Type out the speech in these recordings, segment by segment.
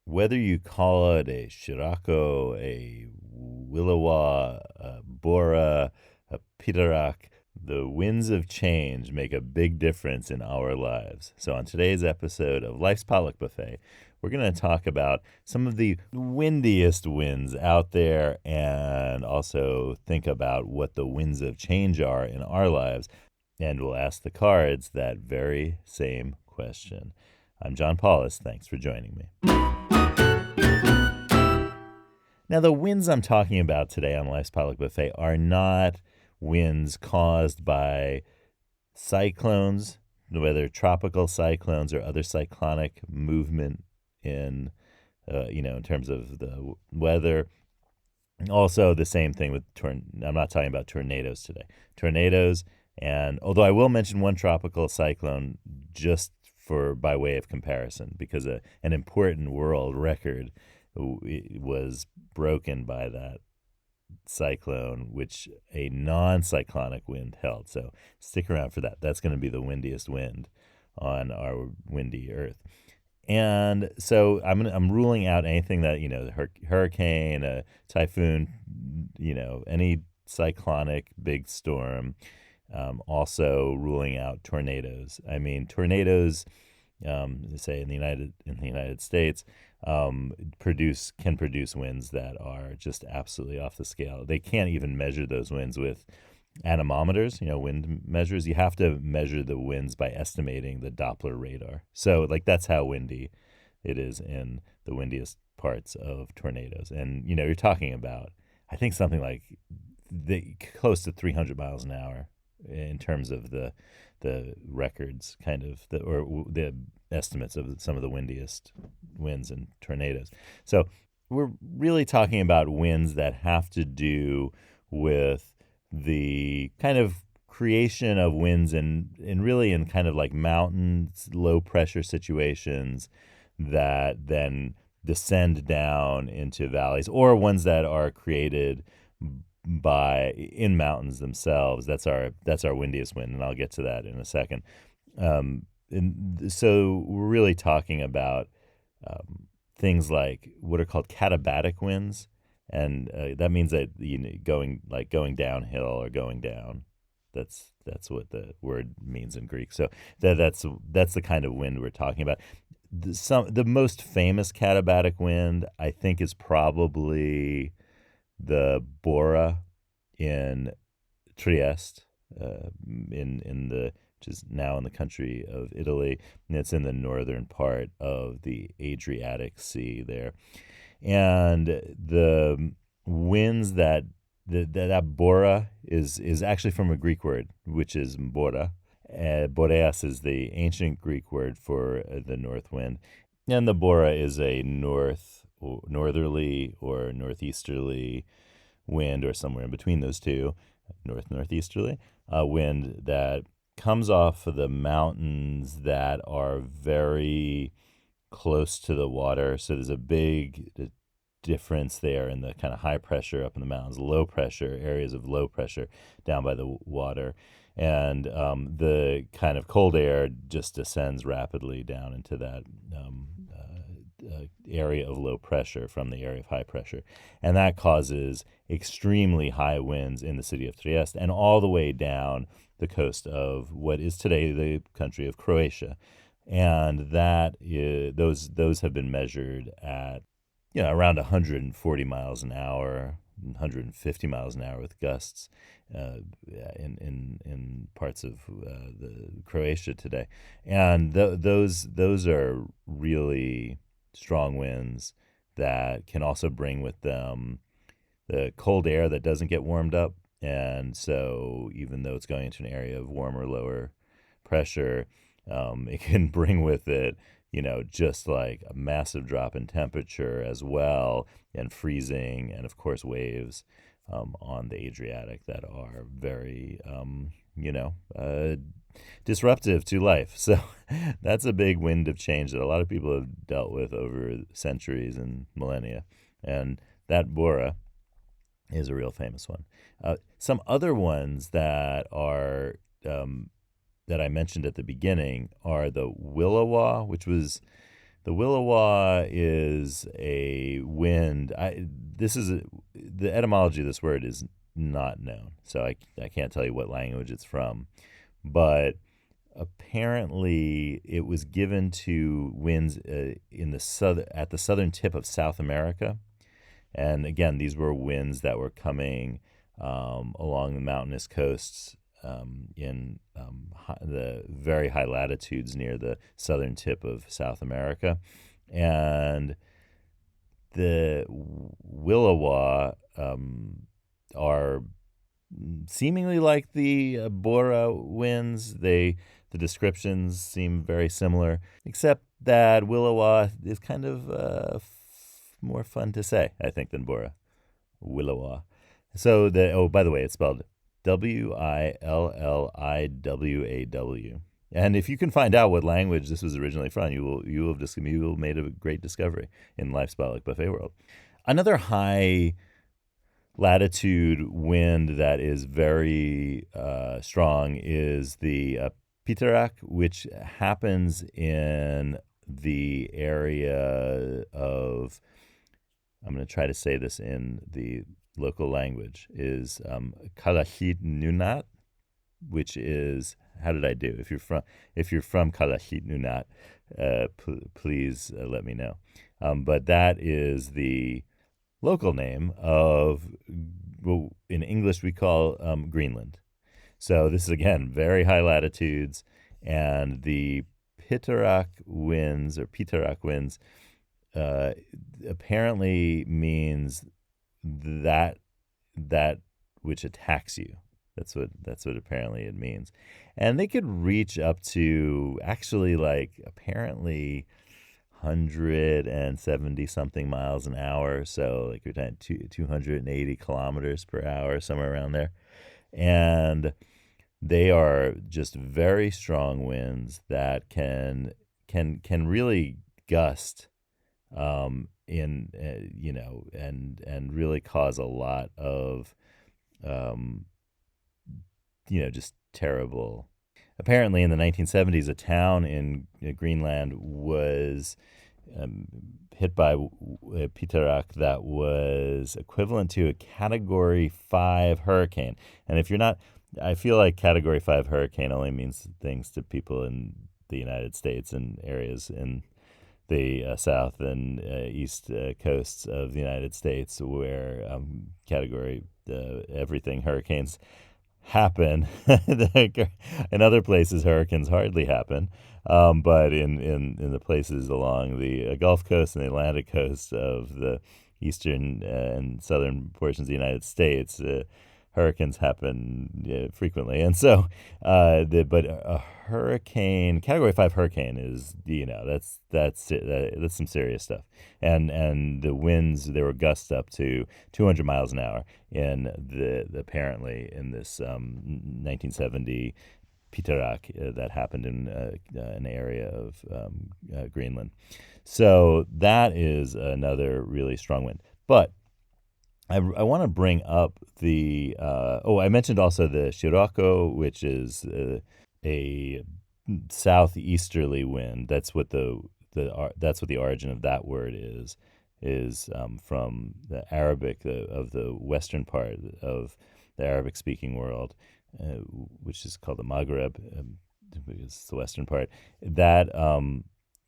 Whether you call it a Scirocco, a Willowa, a Bora, a Pitarak, the winds of change make a big difference in our lives. So, on today's episode of Life's Potluck Buffet, we're going to talk about some of the windiest winds out there and also think about what the winds of change are in our lives. And we'll ask the cards that very same question. I'm John Paulus. Thanks for joining me. Now, the winds I'm talking about today on Life's Potluck Buffet are not winds caused by cyclones, whether tropical cyclones or other cyclonic movement in, in terms of the weather. Also, the same thing with I'm not talking about tornadoes today. Tornadoes, and although I will mention one tropical cyclone just by way of comparison, because an important world record was broken by that cyclone, which a non-cyclonic wind held. So stick around for that. That's going to be the windiest wind on our windy Earth. And so I'm ruling out anything that, hurricane, a typhoon, any cyclonic big storm. Also ruling out tornadoes. I mean, tornadoes, say in the United States, can produce winds that are just absolutely off the scale. They can't even measure those winds with anemometers, wind measures. You have to measure the winds by estimating the Doppler radar. So, that's how windy it is in the windiest parts of tornadoes. And, you're talking about, I think, something like close to 300 miles an hour in terms of the records, or the estimates of some of the windiest winds and tornadoes. So we're really talking about winds that have to do with the kind of creation of winds in kind of like mountains, low pressure situations that then descend down into valleys, or ones that are created in mountains themselves. That's our windiest wind, and I'll get to that in a second. And so we're really talking about things like what are called katabatic winds, and that means that going downhill or going down. That's what the word means in Greek. So that's the kind of wind we're talking about. The most famous katabatic wind, I think, is probably the Bora in Trieste, which is now in the country of Italy, and it's in the northern part of the Adriatic Sea there. And the winds that Bora is actually from a Greek word, which is Bora. Boreas is the ancient Greek word for the north wind, and the Bora is a northerly or northeasterly wind, or somewhere in between those two, northeasterly wind that comes off of the mountains that are very close to the water. So there's a big difference there in the kind of high pressure up in the mountains, low pressure areas of low pressure down by the water. And the kind of cold air just descends rapidly down into that area of low pressure from the area of high pressure. And that causes extremely high winds in the city of Trieste and all the way down the coast of what is today the country of Croatia. And those have been measured at around 140 miles an hour, 150 miles an hour with gusts in parts of the Croatia today. And those are really strong winds that can also bring with them the cold air that doesn't get warmed up. And so even though it's going into an area of warmer, lower pressure, it can bring with it, just like a massive drop in temperature as well, and freezing, and of course waves on the Adriatic that are very, disruptive to life. So that's a big wind of change that a lot of people have dealt with over centuries and millennia. And that Bora is a real famous one. Some other ones that are that I mentioned at the beginning are the Willowa, which was The Willowa is a wind. The etymology of this word is not known, so I can't tell you what language it's from. But apparently, it was given to winds at the southern tip of South America. And again, these were winds that were coming along the mountainous coasts in the very high latitudes near the southern tip of South America. And the Willowa are seemingly like the Bora winds. The descriptions seem very similar, except that Willowa is kind of more fun to say, I think, than Bora. Willowa. So by the way, it's spelled Williwaw. And if you can find out what language this was originally from, you will have made a great discovery in Life's Pollock Buffet world. Another high latitude wind that is very strong is the Pitarak, which happens in the area of, I'm going to try to say this in the local language, is Kalahit Nunat, which is, how did I do? If you're from Kalahit Nunat, please let me know. But that is the local name of what in English we call Greenland. So this is, again, very high latitudes, and the Pitarak winds apparently means that which attacks you. That's what apparently it means. And they could reach up to actually, like, apparently 170 something miles an hour. So like you're at 280 kilometers per hour, somewhere around there. And they are just very strong winds that can really gust and really cause a lot of just terrible. Apparently, in the 1970s, a town in Greenland was hit by Pitarak that was equivalent to a Category 5 hurricane. And if you're not, I feel like Category 5 hurricane only means things to people in the United States and areas in the south and east coasts of the United States where Category everything hurricanes happen. In other places, hurricanes hardly happen. But in the places along the Gulf Coast and the Atlantic coast of the eastern and southern portions of the United States, hurricanes happen frequently. And so, but a hurricane, Category 5 hurricane is, that's some serious stuff. And the winds, there were gusts up to 200 miles an hour apparently in this 1970 Pitarak that happened in an area of Greenland. So that is another really strong wind. But I want to bring up the I mentioned also the Sirocco, which is a southeasterly wind. That's what that's what the origin of that word is from the Arabic of the western part of the Arabic speaking world, which is called the Maghreb. It's the western part. That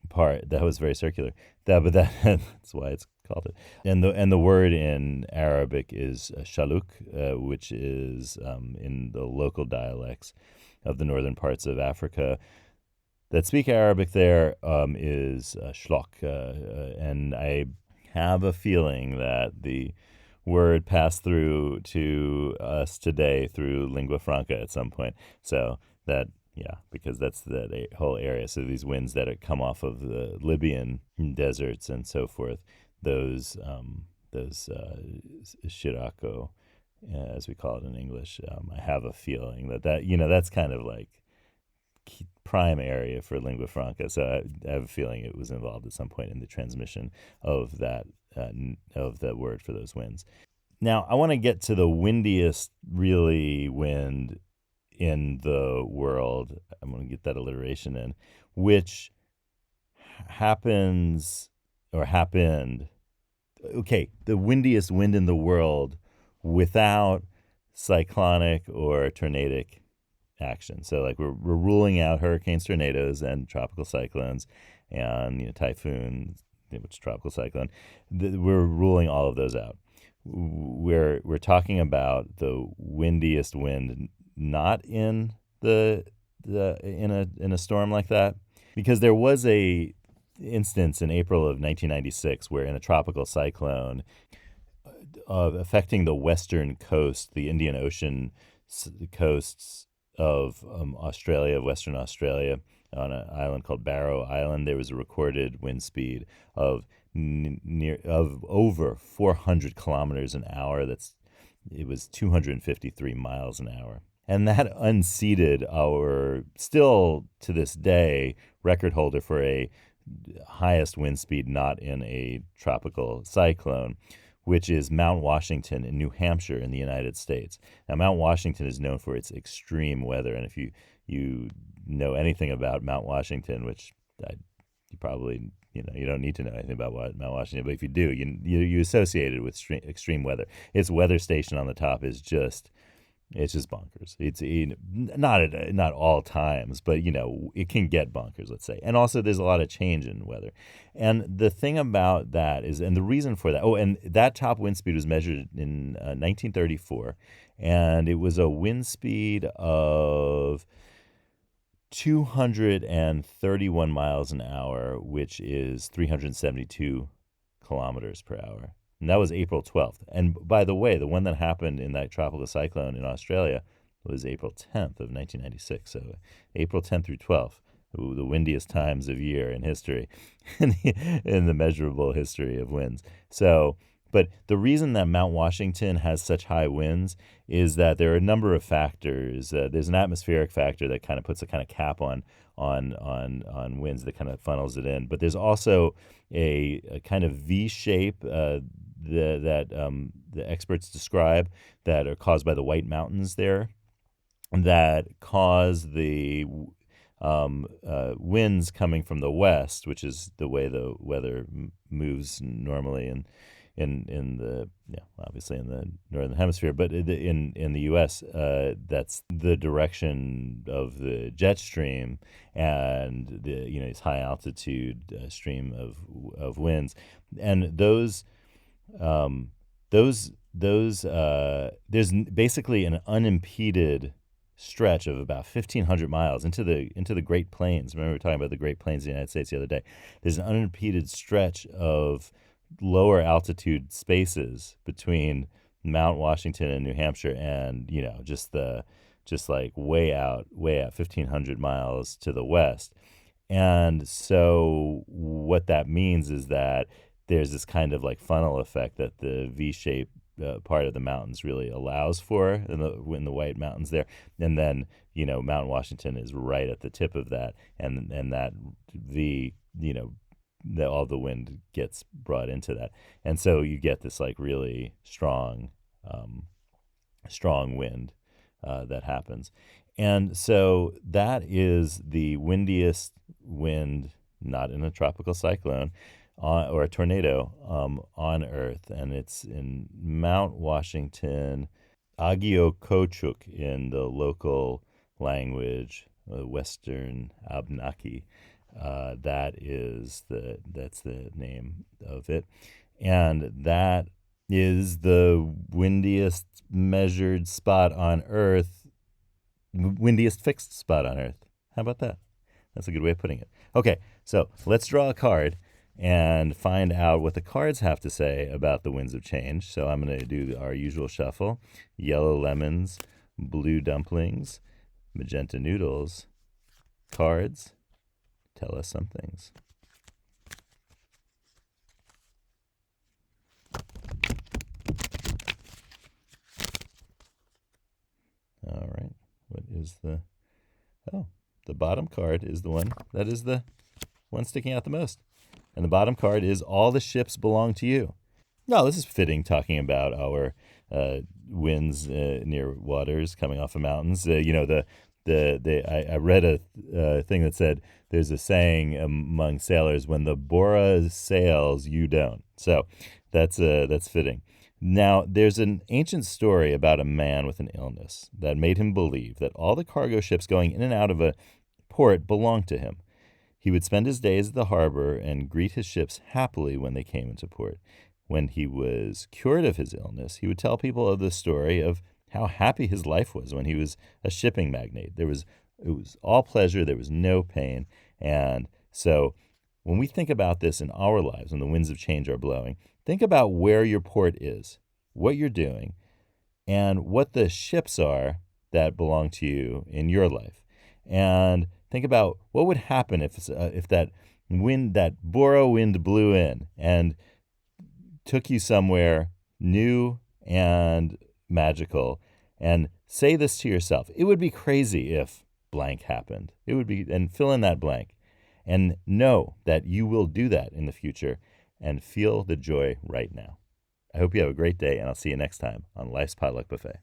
part that was very circular. That's why it's called it. And the word in Arabic is shaluk, which is in the local dialects of the northern parts of Africa that speak Arabic there is shlok, and I have a feeling that the word passed through to us today through lingua franca at some point. So that, because that's the whole area. So these winds that come off of the Libyan deserts and so forth, those Shirako, as we call it in English, I have a feeling that that's kind of like prime area for lingua franca. So I have a feeling it was involved at some point in the transmission of that of the word for those winds. Now I want to get to the windiest really wind in the world. I'm going to get that alliteration in, which happens or happened. Okay, the windiest wind in the world without cyclonic or tornadic action. So like we're ruling out hurricanes, tornadoes, and tropical cyclones, and typhoons, which is tropical cyclone. We're ruling all of those out. We're talking about the windiest wind, not in in a storm like that, because there was a instance in April of 1996 where in a tropical cyclone affecting the western coast, the Indian Ocean coasts of Australia, of Western Australia, on an island called Barrow Island, there was a recorded wind speed of over 400 kilometers an hour. It was 253 miles an hour. And that unseated our, still to this day, record holder for a highest wind speed not in a tropical cyclone, which is Mount Washington in New Hampshire in the United States. Now, Mount Washington is known for its extreme weather, and if you know anything about Mount Washington, which you probably you don't need to know anything about Mount Washington, but if you do, you associate it with extreme weather. Its weather station on the top is just bonkers. It's not all times, but it can get bonkers, let's say. And also there's a lot of change in weather. And the thing about that is, and the reason for that, and that top wind speed was measured in 1934, and it was a wind speed of 231 miles an hour, which is 372 kilometers per hour. And that was April 12th. And by the way, the one that happened in that tropical cyclone in Australia was April 10th of 1996. So April 10th through 12th, the windiest times of year in history, in the measurable history of winds. So, but the reason that Mount Washington has such high winds is that there are a number of factors. There's an atmospheric factor that kind of puts a kind of cap on winds that kind of funnels it in. But there's also a kind of V shape that the experts describe that are caused by the White Mountains there, that cause the winds coming from the west, which is the way the weather moves normally in the obviously in the northern hemisphere, but in the U.S. That's the direction of the jet stream and the high altitude stream of winds, and those there's basically an unimpeded stretch of about 1,500 miles into the Great Plains. Remember we were talking about the Great Plains of the United States the other day. There's an unimpeded stretch of lower altitude spaces between Mount Washington and New Hampshire, and just like way out 1,500 miles to the west. And so what that means is that there's this kind of like funnel effect that the V-shaped part of the mountains really allows for in the White Mountains there. And then, Mount Washington is right at the tip of that, and that all the wind gets brought into that. And so you get this like really strong wind that happens. And so that is the windiest wind, not in a tropical cyclone, or a tornado on Earth, and it's in Mount Washington, Agiokochuk in the local language, Western Abenaki. That's the name of it, and that is the windiest measured spot on Earth, windiest fixed spot on Earth. How about that? That's a good way of putting it. Okay, so let's draw a card and find out what the cards have to say about the winds of change. So I'm going to do our usual shuffle: yellow lemons, blue dumplings, magenta noodles. Cards, tell us some things. All right. What is the... Oh, the bottom card is the one that is the one sticking out the most. And the bottom card is all the ships belong to you. No, this is fitting, talking about our winds near waters coming off of mountains. The I read a thing that said there's a saying among sailors, when the Bora sails, you don't. So that's fitting. Now, there's an ancient story about a man with an illness that made him believe that all the cargo ships going in and out of a port belonged to him. He would spend his days at the harbor and greet his ships happily when they came into port. When he was cured of his illness, he would tell people of the story of how happy his life was when he was a shipping magnate. It was all pleasure, there was no pain. And so when we think about this in our lives, when the winds of change are blowing, think about where your port is, what you're doing, and what the ships are that belong to you in your life. And think about what would happen if that wind, that Bora wind blew in and took you somewhere new and magical. And say this to yourself: it would be crazy if blank happened. It would be, and fill in that blank. And know that you will do that in the future and feel the joy right now. I hope you have a great day, and I'll see you next time on Life's Potluck Buffet.